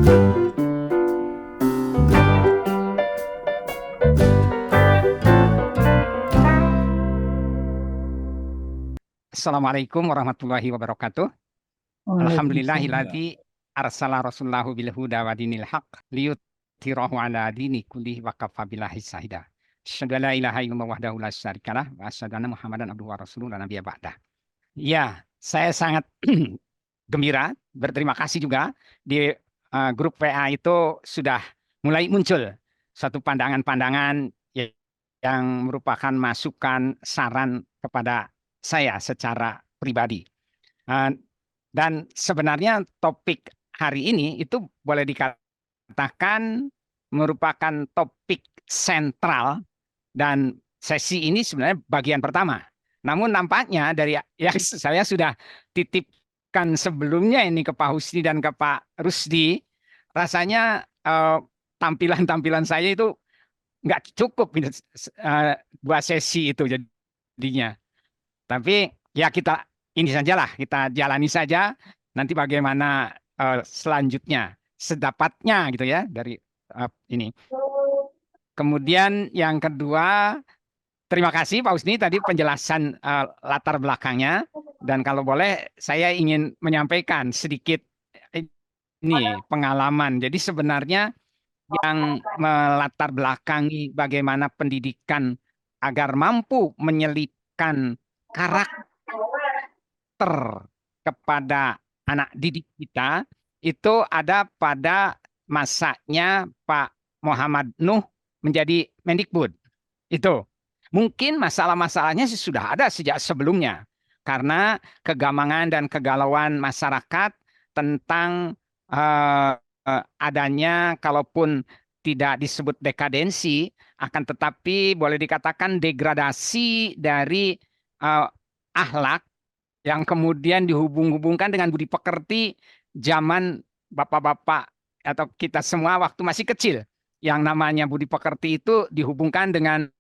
Assalamualaikum warahmatullahi wabarakatuh. Waalaikumsalam. Alhamdulillahilladzi arsala rasulahu bil huda wa dinil haq liyudhhirahu ala dini kullihi wa kafa billahi syahida. Asyhadu an la ilaha illallah wahdahu la syarikalah wa asyhadu anna Muhammadan abduhu wa rasuluhu la nabiyya ba'dah. Ya, saya sangat gembira, berterima kasih juga di grup WA itu sudah mulai muncul satu pandangan-pandangan yang merupakan masukan saran kepada saya secara pribadi. Dan sebenarnya topik hari ini itu boleh dikatakan merupakan topik sentral dan sesi ini sebenarnya bagian pertama. Namun nampaknya dari yang saya sudah titipkan sebelumnya ini ke Pak Husni dan ke Pak Rusdi, rasanya tampilan-tampilan saya itu nggak cukup dua sesi itu jadinya. Tapi ya kita ini sajalah, kita jalani saja. Nanti bagaimana selanjutnya, sedapatnya gitu ya dari ini. Kemudian yang kedua, terima kasih Pak Husni tadi penjelasan latar belakangnya. Dan kalau boleh saya ingin menyampaikan sedikit ini pengalaman. Jadi sebenarnya yang melatar belakangi bagaimana pendidikan agar mampu menyelipkan karakter kepada anak didik kita itu ada pada masanya Pak Muhammad Nuh menjadi Mendikbud. Itu mungkin masalah-masalahnya sudah ada sejak sebelumnya karena kegamangan dan kegalauan masyarakat tentang adanya, kalaupun tidak disebut dekadensi, akan tetapi boleh dikatakan degradasi dari akhlak yang kemudian dihubung-hubungkan dengan budi pekerti zaman bapak-bapak atau kita semua waktu masih kecil. Yang namanya budi pekerti itu dihubungkan dengan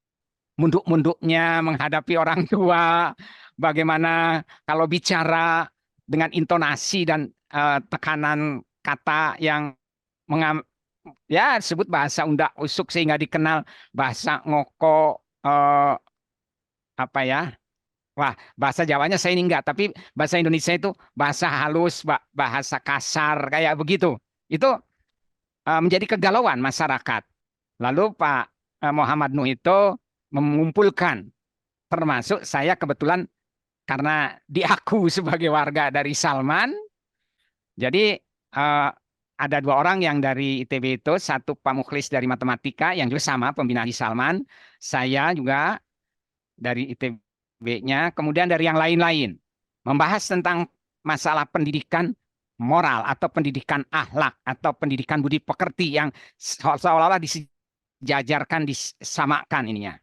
munduk-munduknya menghadapi orang tua, bagaimana kalau bicara dengan intonasi dan tekanan kata yang ya disebut bahasa undak usuk sehingga dikenal bahasa ngoko apa ya. Wah, bahasa Jawanya saya ini enggak, tapi bahasa Indonesia itu bahasa halus, bahasa kasar kayak begitu. Itu menjadi kegalauan masyarakat. Lalu Pak Muhammad Nuh itu mengumpulkan, termasuk saya kebetulan karena diaku sebagai warga dari Salman, jadi ada dua orang yang dari ITB itu, satu Pak Mukhlis dari matematika yang juga sama pembina di Salman, saya juga dari ITB-nya, kemudian dari yang lain-lain membahas tentang masalah pendidikan moral atau pendidikan akhlak atau pendidikan budi pekerti yang seolah-olah disejajarkan, disamakan ininya.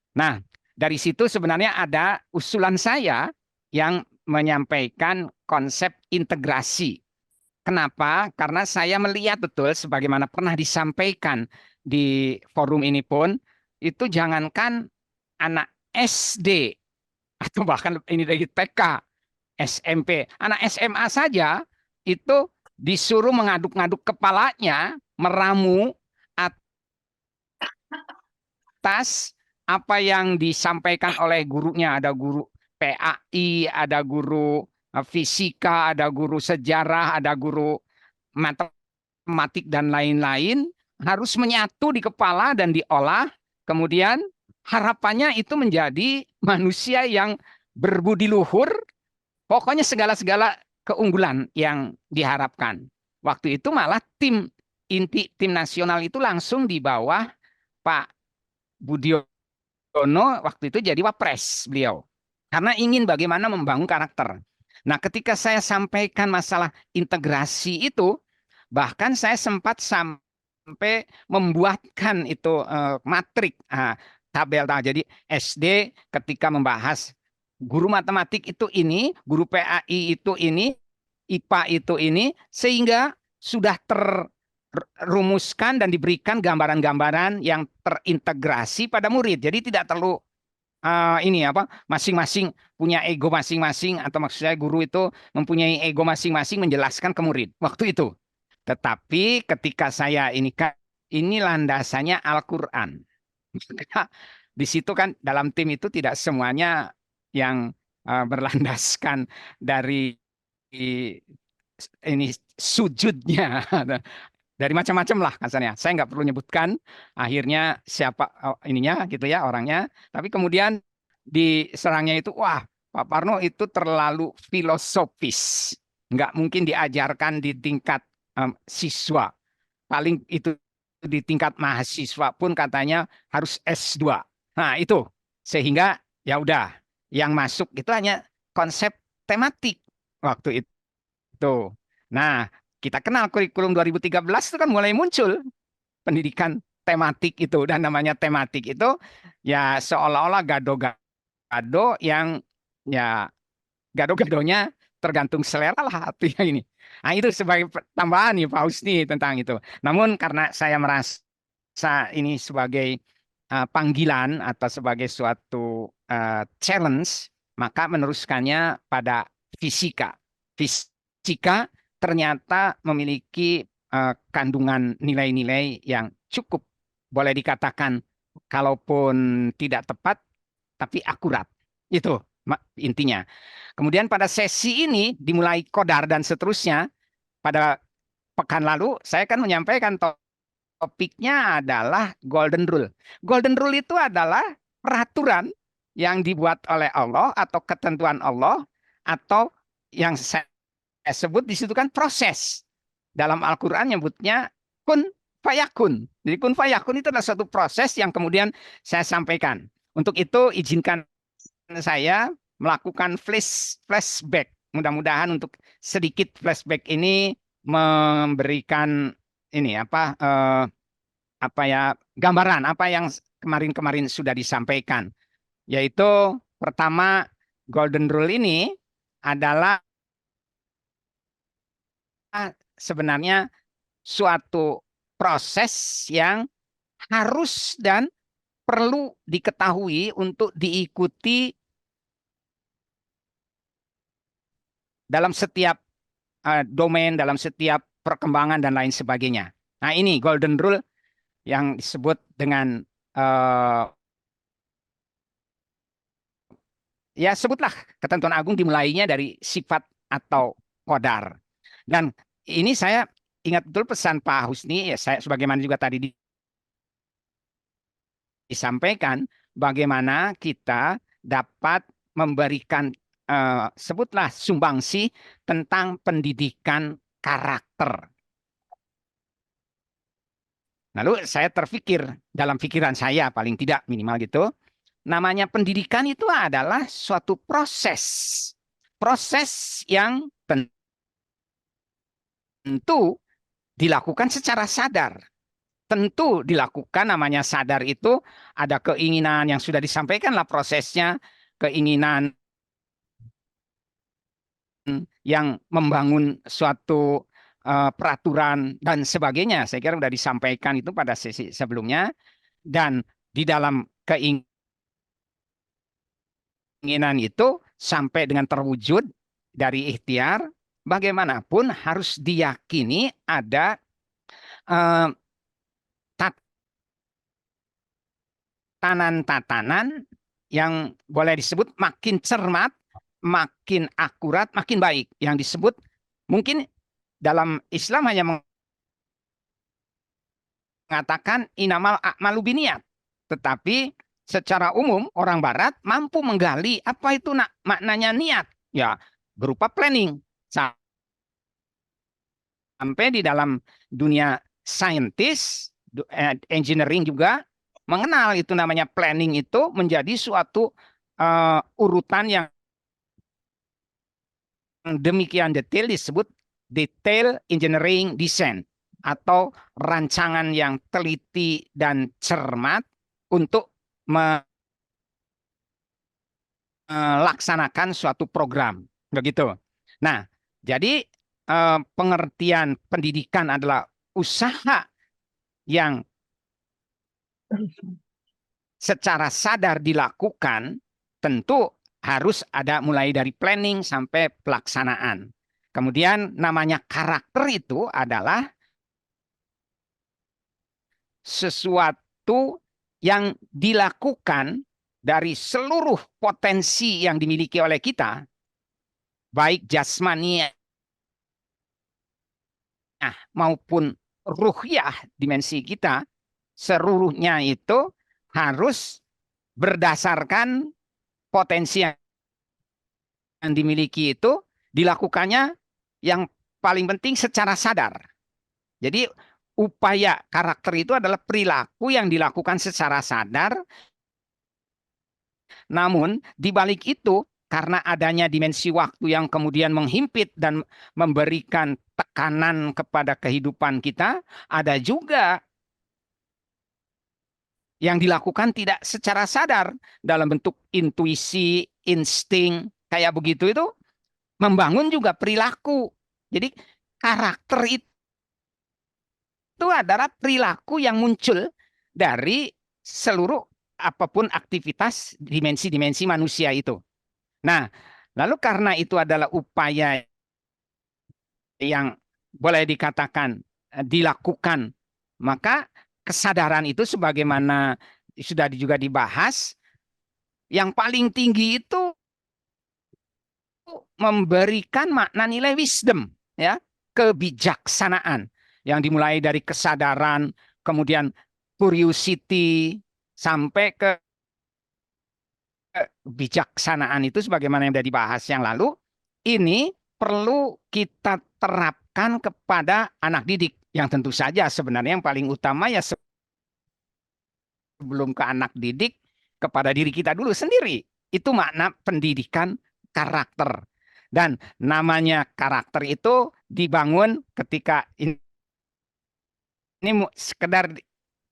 Nah, dari situ sebenarnya ada usulan saya yang menyampaikan konsep integrasi. Kenapa? Karena saya melihat betul sebagaimana pernah disampaikan di forum ini pun, itu jangankan anak SD atau bahkan ini dari TK, SMP, anak SMA saja itu disuruh mengaduk-ngaduk kepalanya, meramu atas apa yang disampaikan oleh gurunya. Ada guru PAI, ada guru fisika, ada guru sejarah, ada guru matematik dan lain-lain, harus menyatu di kepala dan diolah. Kemudian harapannya itu menjadi manusia yang berbudi luhur, pokoknya segala-segala keunggulan yang diharapkan. Waktu itu malah inti tim nasional itu langsung di bawah Pak Budiono, waktu itu jadi wapres beliau. Karena ingin bagaimana membangun karakter. Nah, ketika saya sampaikan masalah integrasi itu, bahkan saya sempat sampai membuatkan itu matrik, tabel. Jadi SD ketika membahas guru matematik itu ini, guru PAI itu ini, IPA itu ini, sehingga sudah rumuskan dan diberikan gambaran-gambaran yang terintegrasi pada murid. Jadi tidak terlalu ini apa masing-masing punya ego masing-masing, atau maksud saya guru itu mempunyai ego masing-masing menjelaskan ke murid waktu itu. Tetapi ketika saya ini landasannya Al-Quran. Maka di situ kan dalam tim itu tidak semuanya yang berlandaskan dari ini sujudnya. Dari macam-macam lah kasarnya. Saya nggak perlu nyebutkan akhirnya siapa ininya gitu ya orangnya. Tapi kemudian diserangnya itu, wah Pak Parno itu terlalu filosofis. Nggak mungkin diajarkan di tingkat siswa. Paling itu di tingkat mahasiswa pun katanya harus S2. Nah itu. Sehingga ya udah yang masuk itu hanya konsep tematik waktu itu. Nah, kita kenal kurikulum 2013 itu kan mulai muncul pendidikan tematik itu, dan namanya tematik itu ya seolah-olah gado-gado yang ya gado-gadonya tergantung selera lah artinya ini. Nah itu sebagai tambahan nih Pak Husni tentang itu. Namun karena saya merasa ini sebagai panggilan atau sebagai suatu challenge, maka meneruskannya pada fisika. Fisika ternyata memiliki kandungan nilai-nilai yang cukup, boleh dikatakan kalaupun tidak tepat tapi akurat. Itu intinya. Kemudian pada sesi ini dimulai kodar dan seterusnya. Pada pekan lalu saya kan menyampaikan topiknya adalah Golden Rule. Golden Rule itu adalah peraturan yang dibuat oleh Allah atau ketentuan Allah, atau yang saya sebut di situ kan proses. Dalam Al-Quran nyebutnya kun fayakun. Jadi kun fayakun itu adalah suatu proses yang kemudian saya sampaikan. Untuk itu izinkan saya melakukan flashback. Mudah-mudahan untuk sedikit flashback ini memberikan ini apa ya gambaran apa yang kemarin-kemarin sudah disampaikan. Yaitu pertama, Golden Rule ini adalah sebenarnya suatu proses yang harus dan perlu diketahui untuk diikuti dalam setiap domain, dalam setiap perkembangan dan lain sebagainya. Nah ini Golden Rule yang disebut dengan ya sebutlah ketentuan agung dimulainya dari sifat atau qadar. Dan ini saya ingat betul pesan Pak Husni, ya saya sebagaimana juga tadi disampaikan, bagaimana kita dapat memberikan sebutlah sumbangsi tentang pendidikan karakter. Lalu saya terpikir dalam pikiran saya paling tidak minimal gitu, namanya pendidikan itu adalah suatu proses. Proses yang tentu dilakukan secara sadar. Tentu dilakukan, namanya sadar itu ada keinginan yang sudah disampaikanlah prosesnya, keinginan yang membangun suatu peraturan dan sebagainya. Saya kira sudah disampaikan itu pada sesi sebelumnya. Dan di dalam keinginan itu sampai dengan terwujud dari ikhtiar, bagaimanapun harus diyakini ada tatanan-tatanan yang boleh disebut makin cermat, makin akurat, makin baik. Yang disebut mungkin dalam Islam hanya mengatakan inamal a'malu biniyat. Tetapi secara umum orang barat mampu menggali apa itu maknanya niat. Ya, berupa planning. Sampai di dalam dunia saintis, engineering juga mengenal itu namanya planning itu menjadi suatu urutan yang demikian detail disebut detail engineering design, atau rancangan yang teliti dan cermat untuk melaksanakan suatu program. Begitu. Nah, jadi pengertian pendidikan adalah usaha yang secara sadar dilakukan, tentu harus ada mulai dari planning sampai pelaksanaan. Kemudian namanya karakter itu adalah sesuatu yang dilakukan dari seluruh potensi yang dimiliki oleh kita, baik jasmani maupun ruhiyah dimensi kita, seluruhnya itu harus berdasarkan potensi yang dimiliki itu dilakukannya yang paling penting secara sadar. Jadi upaya karakter itu adalah perilaku yang dilakukan secara sadar. Namun di balik itu, karena adanya dimensi waktu yang kemudian menghimpit dan memberikan tekanan kepada kehidupan kita, ada juga yang dilakukan tidak secara sadar dalam bentuk intuisi, insting, kayak begitu itu membangun juga perilaku. Jadi karakter itu adalah perilaku yang muncul dari seluruh apapun aktivitas dimensi-dimensi manusia itu. Nah, lalu karena itu adalah upaya yang boleh dikatakan dilakukan, maka kesadaran itu sebagaimana sudah juga dibahas, yang paling tinggi itu memberikan makna nilai wisdom, ya, kebijaksanaan yang dimulai dari kesadaran, kemudian curiosity sampai ke bijaksanaan itu sebagaimana yang sudah dibahas yang lalu, ini perlu kita terapkan kepada anak didik yang tentu saja sebenarnya yang paling utama ya sebelum ke anak didik kepada diri kita dulu sendiri. Itu makna pendidikan karakter. Dan namanya karakter itu dibangun ketika ini sekedar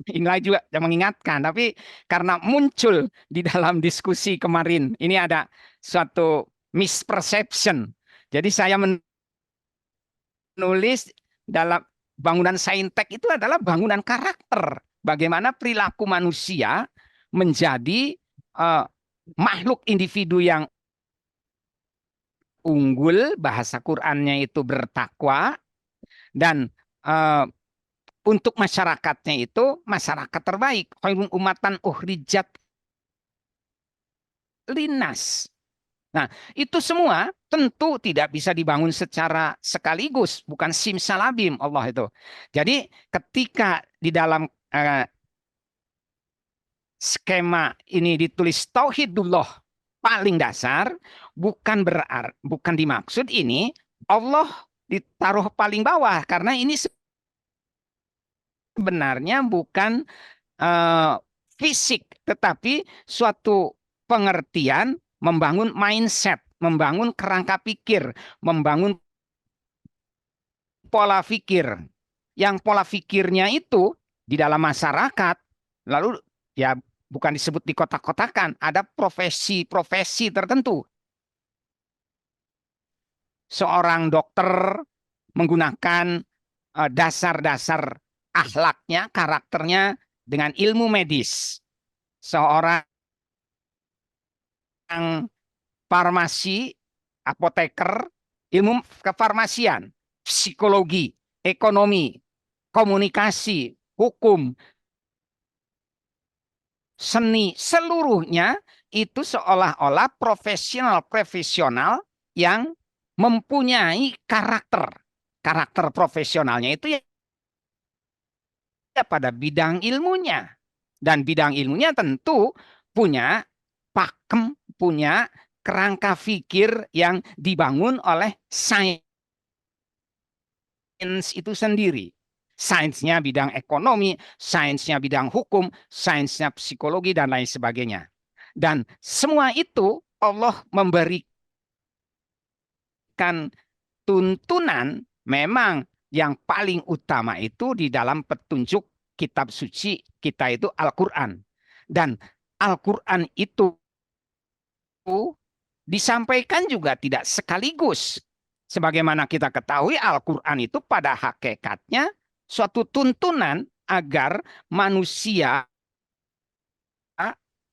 inilah juga yang mengingatkan, tapi karena muncul di dalam diskusi kemarin, ini ada suatu misperception. Jadi saya menulis dalam bangunan saintek itu adalah bangunan karakter. Bagaimana perilaku manusia menjadi makhluk individu yang unggul, bahasa Qur'annya itu bertakwa, dan untuk masyarakatnya itu masyarakat terbaik. Khairun umatan uhrijat linas. Nah, itu semua tentu tidak bisa dibangun secara sekaligus, bukan simsalabim Allah itu. Jadi ketika di dalam skema ini ditulis tauhidullah paling dasar, bukan dimaksud ini Allah ditaruh paling bawah, karena ini sebenarnya bukan fisik, tetapi suatu pengertian membangun mindset, membangun kerangka pikir, membangun pola pikir. Yang pola pikirnya itu di dalam masyarakat, lalu ya bukan disebut di kotak-kotakan, ada profesi-profesi tertentu. Seorang dokter menggunakan dasar-dasar akhlaknya, karakternya dengan ilmu medis. Seorang farmasi, apoteker, ilmu kefarmasian, psikologi, ekonomi, komunikasi, hukum, seni, seluruhnya itu seolah-olah profesional yang mempunyai karakter. Karakter profesionalnya itu ya pada bidang ilmunya. Dan bidang ilmunya tentu punya pakem, punya kerangka pikir yang dibangun oleh sains itu sendiri. Sainsnya bidang ekonomi, sainsnya bidang hukum, sainsnya psikologi, dan lain sebagainya. Dan semua itu Allah memberikan tuntunan, memang yang paling utama itu di dalam petunjuk kitab suci kita itu Al-Quran. Dan Al-Quran itu disampaikan juga tidak sekaligus. Sebagaimana kita ketahui, Al-Quran itu pada hakikatnya suatu tuntunan agar manusia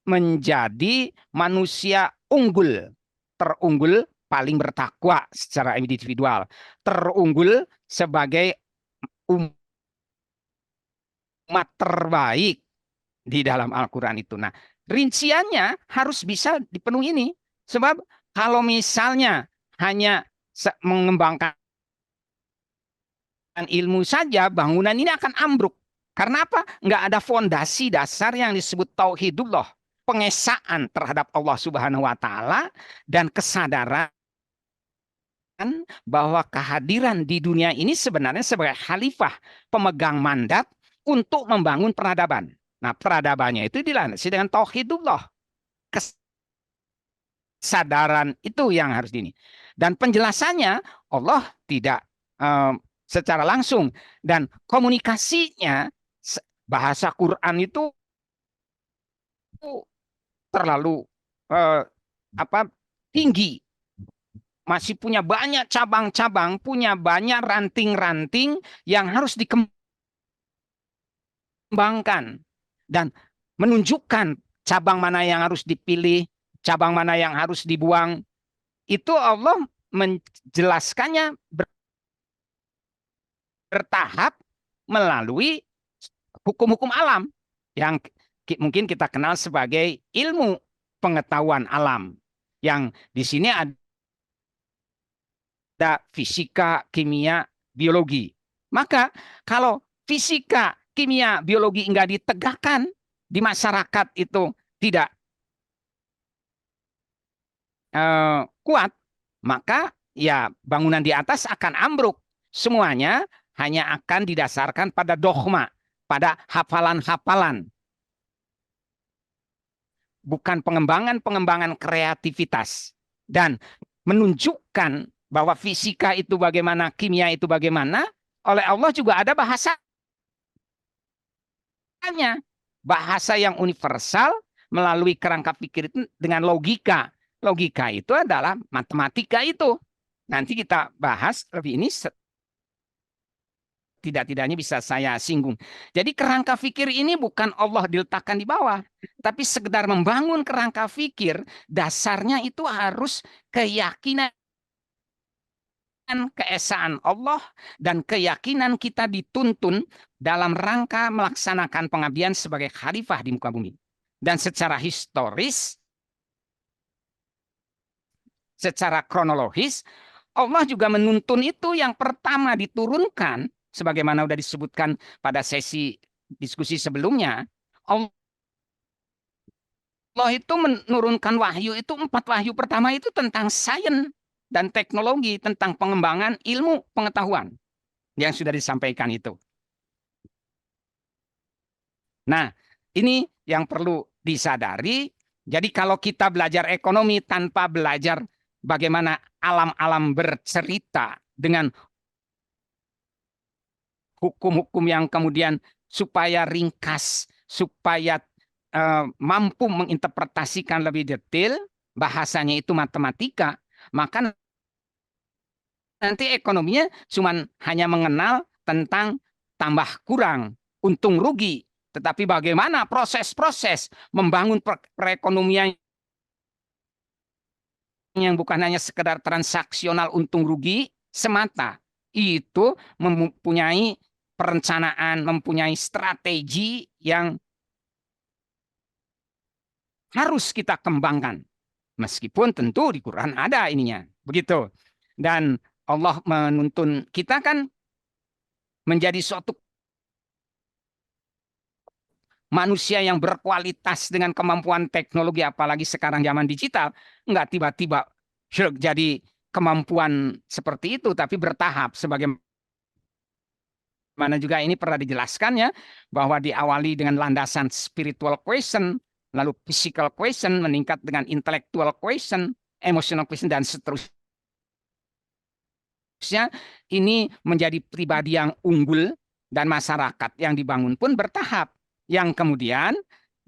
menjadi manusia unggul, terunggul, paling bertakwa secara individual, terunggul sebagai umat umat terbaik di dalam Al-Quran itu. Nah, rinciannya harus bisa dipenuhi ini. Sebab kalau misalnya hanya mengembangkan ilmu saja, bangunan ini akan ambruk. Karena apa? Nggak ada fondasi dasar yang disebut tauhidullah. Pengesaan terhadap Allah Subhanahu wa Ta'ala dan kesadaran bahwa kehadiran di dunia ini sebenarnya sebagai khalifah pemegang mandat untuk membangun peradaban. Nah, peradabannya itu dilandasi dengan tauhidullah. Kesadaran itu yang harus ini. Dan penjelasannya Allah tidak secara langsung, dan komunikasinya bahasa Quran itu terlalu tinggi, masih punya banyak cabang-cabang, punya banyak ranting-ranting yang harus dikembangkan dan menunjukkan cabang mana yang harus dipilih, cabang mana yang harus dibuang. Itu Allah menjelaskannya bertahap melalui hukum-hukum alam yang mungkin kita kenal sebagai ilmu pengetahuan alam. Yang di sini ada fisika, kimia, biologi. Maka kalau fisika, kimia, biologi enggak ditegakkan di masyarakat itu tidak kuat, maka ya bangunan di atas akan ambruk. Semuanya hanya akan didasarkan pada dogma, pada hafalan-hafalan. Bukan pengembangan-pengembangan kreativitas. Dan menunjukkan bahwa fisika itu bagaimana, kimia itu bagaimana, oleh Allah juga ada bahasanya. Bahasa yang universal melalui kerangka pikir itu dengan logika. Logika itu adalah matematika itu. Nanti kita bahas lebih ini tidak-tidaknya bisa saya singgung. Jadi kerangka fikir ini bukan Allah diletakkan di bawah, tapi sekedar membangun kerangka fikir, dasarnya itu harus keyakinan keesaan Allah dan keyakinan kita dituntun dalam rangka melaksanakan pengabdian sebagai khalifah di muka bumi. Dan secara historis, secara kronologis, Allah juga menuntun itu yang pertama diturunkan, sebagaimana sudah disebutkan pada sesi diskusi sebelumnya. Allah itu menurunkan wahyu itu, 4 wahyu pertama itu tentang sains dan teknologi, tentang pengembangan ilmu pengetahuan yang sudah disampaikan itu. Nah, ini yang perlu disadari. Jadi kalau kita belajar ekonomi tanpa belajar bagaimana alam-alam bercerita dengan hukum-hukum yang kemudian supaya ringkas, supaya mampu menginterpretasikan lebih detail, bahasanya itu matematika, maka nanti ekonominya cuma hanya mengenal tentang tambah kurang, untung rugi. Tetapi bagaimana proses-proses membangun perekonomian yang bukan hanya sekedar transaksional untung rugi semata, itu mempunyai perencanaan, mempunyai strategi yang harus kita kembangkan. Meskipun tentu di Quran ada ininya. Begitu. Dan Allah menuntun kita kan menjadi suatu manusia yang berkualitas dengan kemampuan teknologi, apalagi sekarang zaman digital. Enggak tiba-tiba jadi kemampuan seperti itu, tapi bertahap. Sebagaimana juga ini pernah dijelaskan ya, bahwa diawali dengan landasan spiritual question, lalu physical question, meningkat dengan intellectual question, emotional question, dan seterusnya. Ini menjadi pribadi yang unggul dan masyarakat yang dibangun pun bertahap. Yang kemudian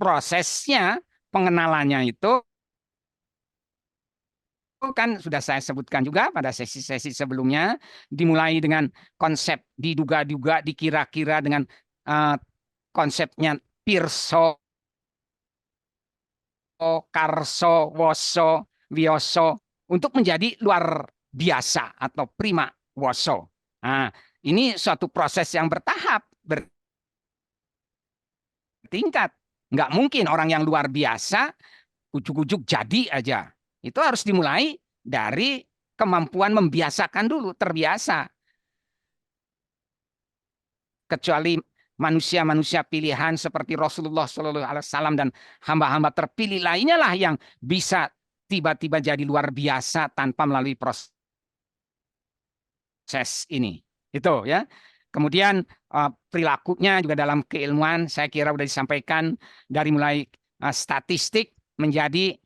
prosesnya, pengenalannya itu kan sudah saya sebutkan juga pada sesi-sesi sebelumnya, dimulai dengan konsep diduga-duga, dikira-kira dengan konsepnya Pirso, Karso, Woso, Wioso, untuk menjadi luar biasa atau prima woso. Nah, ini suatu proses yang bertahap. tingkat. Nggak mungkin orang yang luar biasa ujuk-ujuk jadi aja. Itu harus dimulai dari kemampuan membiasakan dulu, terbiasa. Kecuali manusia-manusia pilihan seperti Rasulullah SAW dan hamba-hamba terpilih lainnya lah yang bisa tiba-tiba jadi luar biasa tanpa melalui proses ini. Itu ya. Kemudian perilakunya juga dalam keilmuan saya kira sudah disampaikan dari mulai statistik menjadi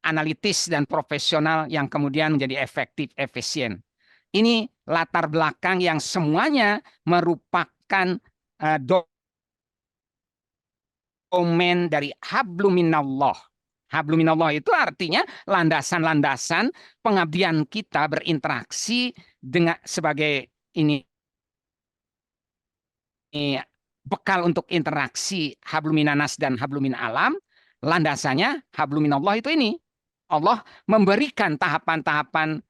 analitis dan profesional yang kemudian menjadi efektif, efisien. Ini latar belakang yang semuanya merupakan domain dari habluminallah. Habluminallah itu artinya landasan-landasan pengabdian kita berinteraksi dengan sebagai ini bekal untuk interaksi habluminanas dan hablumin alam. Landasannya habluminallah itu ini. Allah memberikan tahapan-tahapan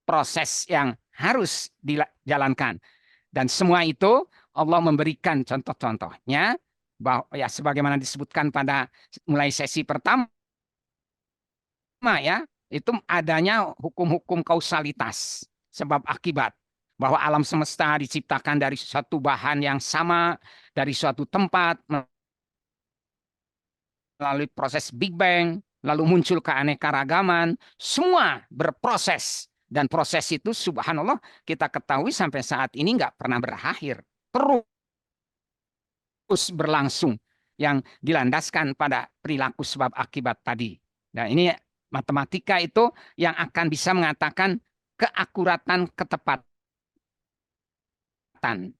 proses yang harus dijalankan. Dan semua itu Allah memberikan contoh-contohnya, bahwa ya sebagaimana disebutkan pada mulai sesi pertama ya, itu adanya hukum-hukum kausalitas, sebab akibat. Bahwa alam semesta diciptakan dari suatu bahan yang sama, dari suatu tempat, melalui proses Big Bang, lalu muncul keanekaragaman, semua berproses. Dan proses itu subhanallah kita ketahui sampai saat ini nggak pernah berakhir. Terus berlangsung yang dilandaskan pada perilaku sebab akibat tadi. Nah ini matematika itu yang akan bisa mengatakan keakuratan, ketepatan.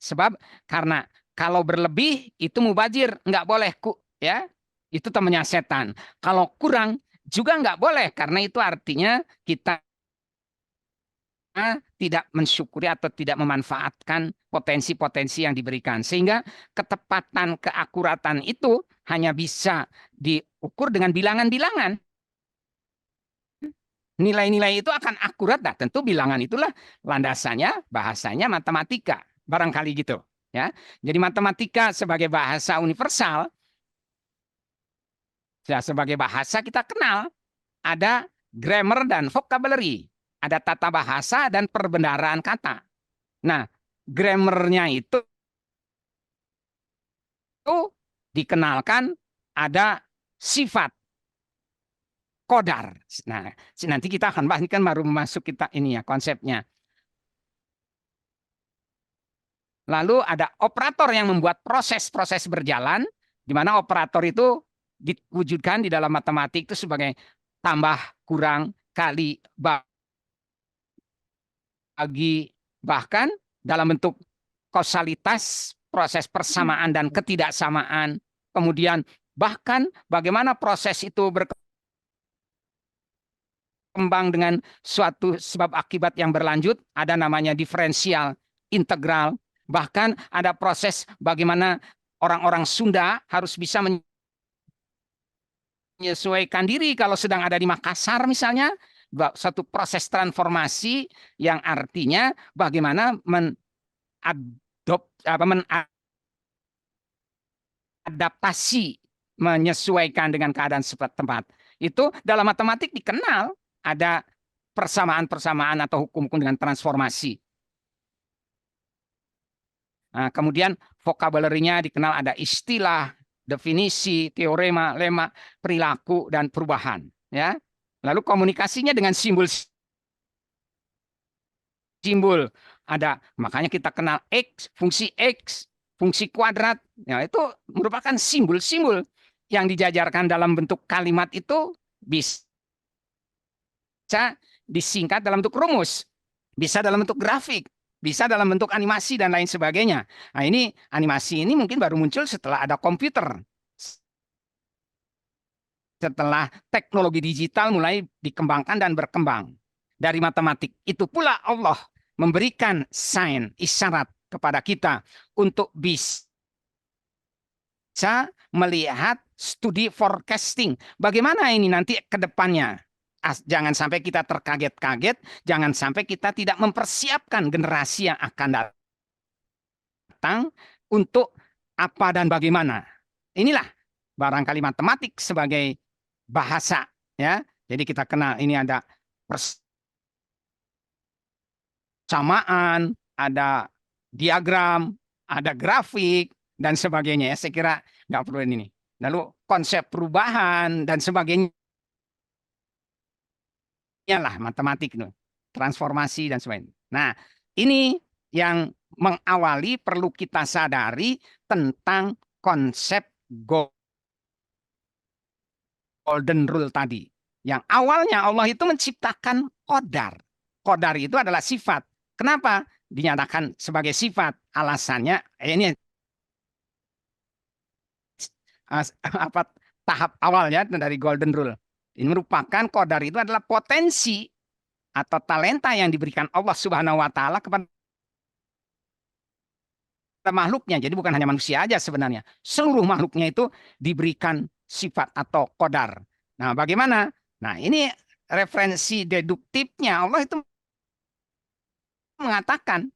Sebab karena kalau berlebih itu mubazir, nggak boleh ya. Itu temannya setan. Kalau kurang juga nggak boleh, karena itu artinya kita tidak mensyukuri atau tidak memanfaatkan potensi-potensi yang diberikan. Sehingga ketepatan, keakuratan itu hanya bisa diukur dengan bilangan-bilangan. Nilai-nilai itu akan akurat. Nah, tentu bilangan itulah landasannya, bahasanya matematika. Barangkali gitu. Ya. Jadi matematika sebagai bahasa universal, ya, sebagai bahasa kita kenal ada grammar dan vocabulary. Ada tata bahasa dan perbendaharaan kata. Nah, grammarnya itu dikenalkan ada sifat kodar. Nah, nanti kita akan bahas, ini kan baru masuk kita ini ya konsepnya. Lalu ada operator yang membuat proses-proses berjalan, di mana operator itu diwujudkan di dalam matematik itu sebagai tambah, kurang, kali, bagi, bahkan dalam bentuk kausalitas, proses persamaan dan ketidaksamaan. Kemudian bahkan bagaimana proses itu berkembang dengan suatu sebab akibat yang berlanjut, ada namanya diferensial, integral. Bahkan ada proses bagaimana orang-orang Sunda harus bisa menyesuaikan diri kalau sedang ada di Makassar misalnya, satu proses transformasi yang artinya bagaimana mengadaptasi, menyesuaikan dengan keadaan tempat. Itu dalam matematik dikenal ada persamaan-persamaan atau hukum-hukum dengan transformasi. Nah, kemudian vocabulary-nya dikenal ada istilah, definisi, teorema, lema, perilaku, dan perubahan. Ya. Lalu komunikasinya dengan simbol ada, makanya kita kenal X, fungsi kuadrat, ya, itu merupakan simbol-simbol yang dijajarkan dalam bentuk kalimat itu bisa disingkat dalam bentuk rumus, bisa dalam bentuk grafik, bisa dalam bentuk animasi dan lain sebagainya. Nah ini animasi ini mungkin baru muncul setelah ada komputer. Setelah teknologi digital mulai dikembangkan dan berkembang. Dari matematik. Itu pula Allah memberikan sign, isyarat kepada kita untuk bisa melihat studi forecasting. Bagaimana ini nanti ke depannya. Jangan sampai kita terkaget-kaget, jangan sampai kita tidak mempersiapkan generasi yang akan datang untuk apa dan bagaimana. Inilah barangkali matematik sebagai bahasa, ya. Jadi kita kenal ini ada persamaan, ada diagram, ada grafik dan sebagainya, ya. Saya kira nggak perlu ini. Lalu konsep perubahan dan sebagainya lah matematik itu, transformasi dan sebagainya. Nah, ini yang mengawali perlu kita sadari tentang konsep golden rule tadi. Yang awalnya Allah itu menciptakan qadar. Qadar itu adalah sifat. Kenapa dinyatakan sebagai sifat? Alasannya ini apa tahap awalnya dari golden rule. Ini merupakan qadar itu adalah potensi atau talenta yang diberikan Allah Subhanahu wa taala kepada makhluknya. Jadi bukan hanya manusia aja sebenarnya. Seluruh makhluknya itu diberikan sifat atau qadar. Nah, bagaimana? Nah, ini referensi deduktifnya. Allah itu mengatakan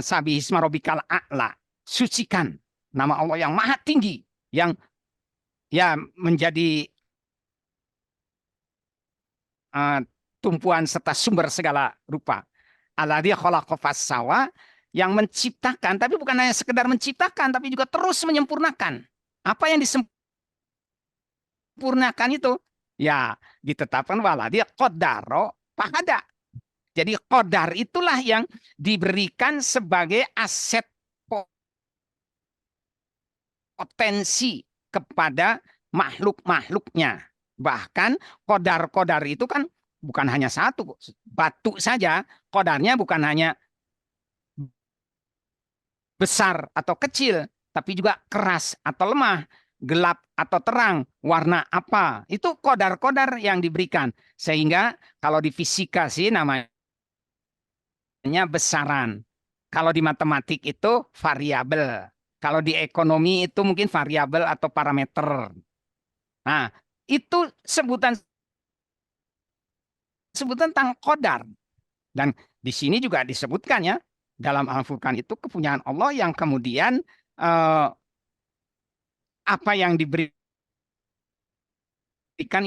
Sabihisma Rabbikal A'la, sucikan nama Allah yang maha tinggi, yang ya menjadi tumpuan serta sumber segala rupa. Alladzi khalaqa fassawa, yang menciptakan, tapi bukan hanya sekedar menciptakan, tapi juga terus menyempurnakan. Apa yang disempurnakan itu? Ya, ditetapkan waladzi qaddaro fahada. Jadi qadar itulah yang diberikan sebagai aset potensi kepada makhluk-makhluknya. Bahkan qadar-qadar itu kan bukan hanya satu, batu saja. Qadarnya bukan hanya besar atau kecil, tapi juga keras atau lemah, gelap atau terang, warna apa. Itu qadar-qadar yang diberikan. Sehingga kalau di fisika sih namanya besaran. Kalau di matematik itu variabel. Kalau di ekonomi itu mungkin variabel atau parameter. Nah, itu sebutan tentang qadar. Dan di sini juga disebutkan ya, dalam Al-Furqan itu kepunyaan Allah yang kemudian apa yang diberikan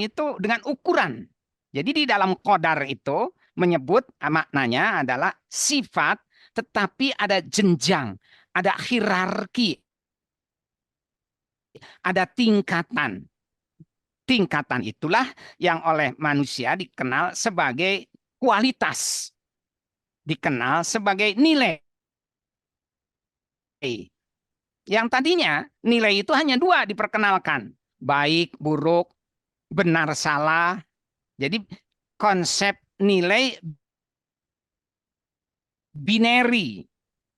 itu dengan ukuran. Jadi di dalam qadar itu menyebut maknanya adalah sifat, tetapi ada jenjang, ada hierarki, ada tingkatan. Tingkatan itulah yang oleh manusia dikenal sebagai kualitas, dikenal sebagai nilai. Yang tadinya nilai itu hanya dua diperkenalkan, baik, buruk, benar, salah. Jadi konsep nilai binary,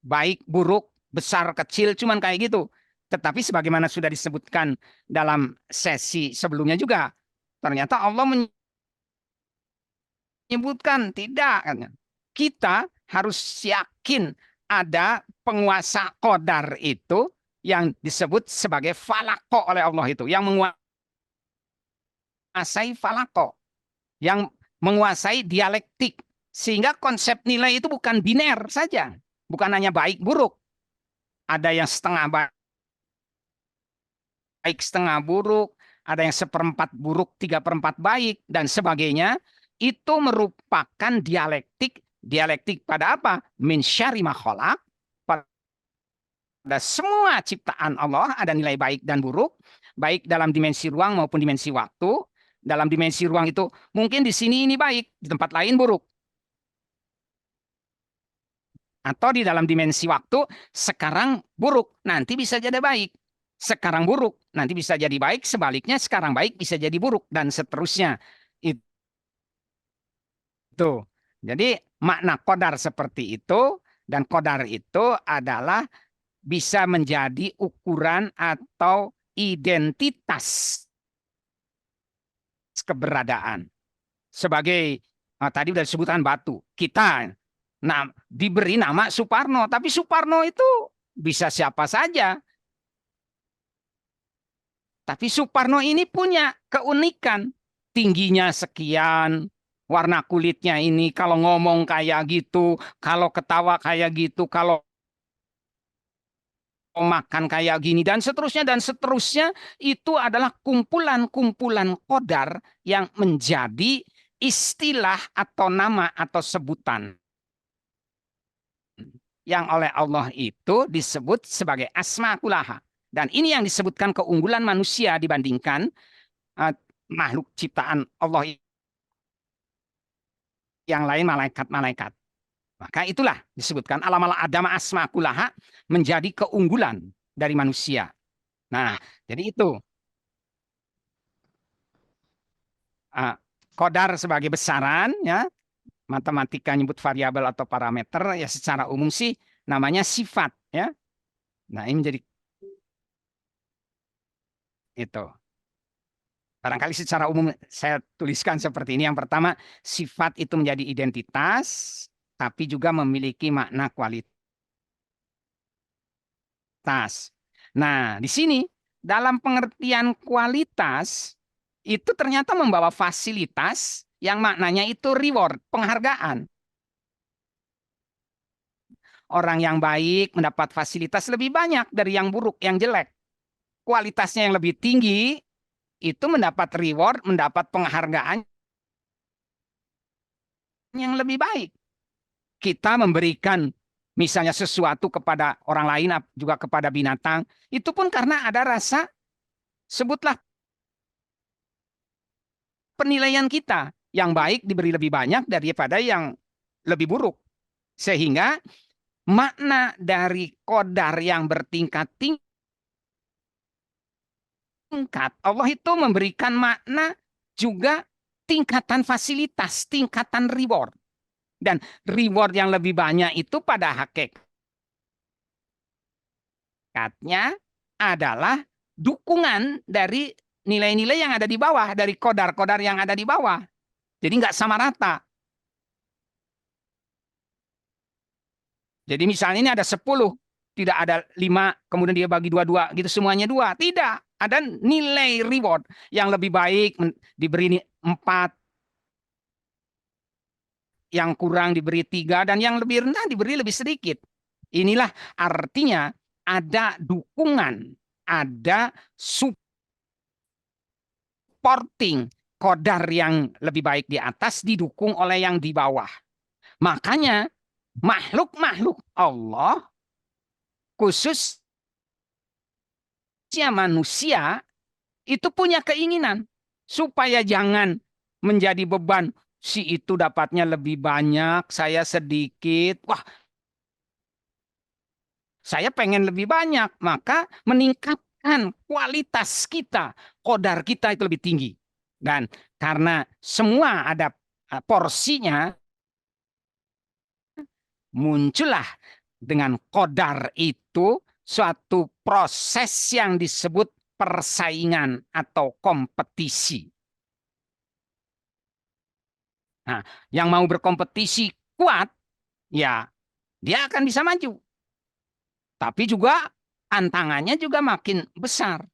baik, buruk, besar, kecil, cuman kayak gitu. Tetapi sebagaimana sudah disebutkan dalam sesi sebelumnya juga, ternyata Allah menyebutkan tidak. Kita harus yakin ada penguasa qadar itu yang disebut sebagai falako oleh Allah itu, yang menguasai falako, yang menguasai dialektik, sehingga konsep nilai itu bukan biner saja, bukan hanya baik buruk, ada yang setengah baik setengah buruk, ada yang seperempat buruk 3/4 baik dan sebagainya. Itu merupakan dialektik. Dialektik pada apa? Min syarri ma khalaq, pada semua ciptaan Allah ada nilai baik dan buruk, baik dalam dimensi ruang maupun dimensi waktu. Dalam dimensi ruang itu mungkin di sini ini baik, di tempat lain buruk. Atau di dalam dimensi waktu sekarang buruk, nanti bisa jadi baik. Sekarang buruk, nanti bisa jadi baik, sebaliknya sekarang baik bisa jadi buruk dan seterusnya. Itu. Jadi makna qadar seperti itu, dan qadar itu adalah bisa menjadi ukuran atau identitas keberadaan. Sebagai tadi sudah disebutkan batu, kita diberi nama Suparno, tapi Suparno itu bisa siapa saja. Tapi Suparno ini punya keunikan. tingginya sekian, warna kulitnya ini, kalau ngomong kayak gitu, kalau ketawa kayak gitu, kalau makan kayak gini, dan seterusnya, itu adalah kumpulan-kumpulan qadar yang menjadi istilah atau nama atau sebutan yang oleh Allah itu disebut sebagai asma kulaha. Dan ini yang disebutkan keunggulan manusia dibandingkan uh, makhluk ciptaan Allah yang lain, malaikat-malaikat. Maka itulah disebutkan alam Adam asma kulaha menjadi keunggulan dari manusia. Nah, jadi itu qadar sebagai besaran, ya, matematika nyebut variabel atau parameter, ya secara umum sih namanya sifat, ya. Nah, ini menjadi itu. Barangkali secara umum saya tuliskan seperti ini. Yang pertama, sifat itu menjadi identitas, tapi juga memiliki makna kualitas. Nah, di sini dalam pengertian kualitas itu ternyata membawa fasilitas yang maknanya itu reward, penghargaan. Orang yang baik mendapat fasilitas lebih banyak dari yang buruk, yang jelek. Kualitasnya yang lebih tinggi itu mendapat reward, mendapat penghargaan yang lebih baik. Kita memberikan misalnya sesuatu kepada orang lain, juga kepada binatang, itu pun karena ada rasa, sebutlah penilaian kita. Yang baik diberi lebih banyak daripada yang lebih buruk. Sehingga makna dari qadar yang bertingkat-tingkat, Allah itu memberikan makna juga tingkatan fasilitas, tingkatan reward. Dan reward yang lebih banyak itu pada hakikatnya adalah dukungan dari nilai-nilai yang ada di bawah, dari qadar-qadar yang ada di bawah. Jadi nggak sama rata. Jadi misalnya ini ada 10, tidak ada 5, kemudian dia bagi dua-dua, gitu semuanya 2. Tidak, ada nilai reward yang lebih baik diberi 4, yang kurang diberi 3, dan yang lebih rendah diberi lebih sedikit. Inilah artinya ada dukungan, ada supporting qadar yang lebih baik di atas didukung oleh yang di bawah. Makanya makhluk-makhluk Allah, khususnya manusia, itu punya keinginan supaya jangan menjadi beban. Si itu dapatnya lebih banyak, saya sedikit. Wah, saya pengen lebih banyak, maka meningkatkan kualitas kita, qadar kita itu lebih tinggi. Dan karena semua ada porsinya, muncullah dengan qadar itu suatu proses yang disebut persaingan atau kompetisi. Nah, yang mau berkompetisi kuat, ya dia akan bisa maju. Tapi juga tantangannya juga makin besar.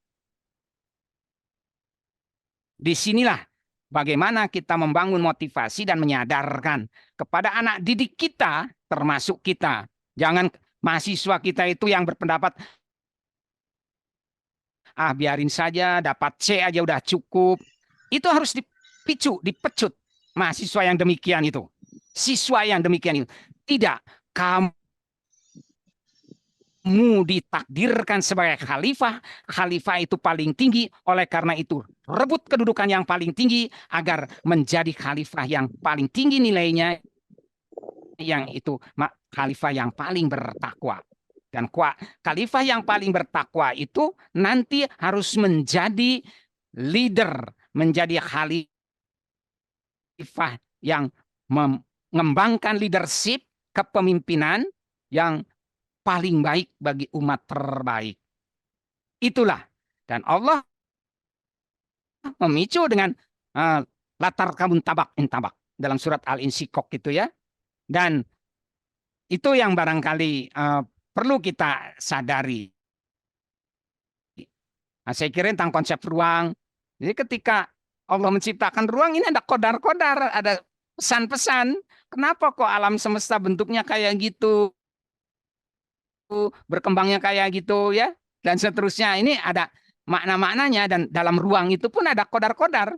Disinilah bagaimana kita membangun motivasi dan menyadarkan kepada anak didik kita, termasuk kita. Jangan mahasiswa kita itu yang berpendapat, biarin saja, dapat C aja udah cukup. Itu harus dipicu, dipecut mahasiswa yang demikian itu. Siswa yang demikian itu. Tidak, kamu ditakdirkan sebagai khalifah, khalifah itu paling tinggi, oleh karena itu rebut kedudukan yang paling tinggi agar menjadi khalifah yang paling tinggi nilainya, yang itu khalifah yang paling bertakwa. Dan khalifah yang paling bertakwa itu nanti harus menjadi leader, menjadi khalifah yang mengembangkan leadership, kepemimpinan yang paling baik bagi umat terbaik. Itulah. Dan Allah memicu dengan latar kabun tabak intabak dalam surat Al-Insyikok gitu ya. Dan itu yang barangkali perlu kita sadari. Nah, saya kira tentang konsep ruang. Jadi ketika Allah menciptakan ruang, ini ada kodar-kodar, ada pesan-pesan. Kenapa kok alam semesta bentuknya kayak gitu, berkembangnya kayak gitu ya, dan seterusnya. Ini ada makna-maknanya, dan dalam ruang itu pun ada kodar-kodar.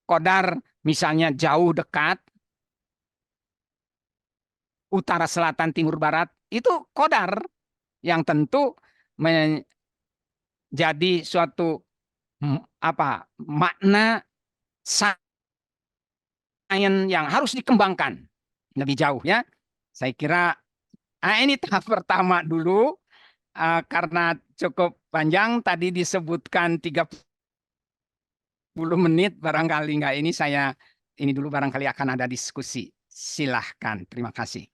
Kodar misalnya jauh, dekat, utara, selatan, timur, barat, itu kodar yang tentu menjadi suatu makna sains yang harus dikembangkan lebih jauh ya. Saya kira ini tahap pertama dulu, karena cukup panjang tadi disebutkan 30 menit, barangkali nggak ini, saya ini dulu, barangkali akan ada diskusi. Silahkan, terima kasih.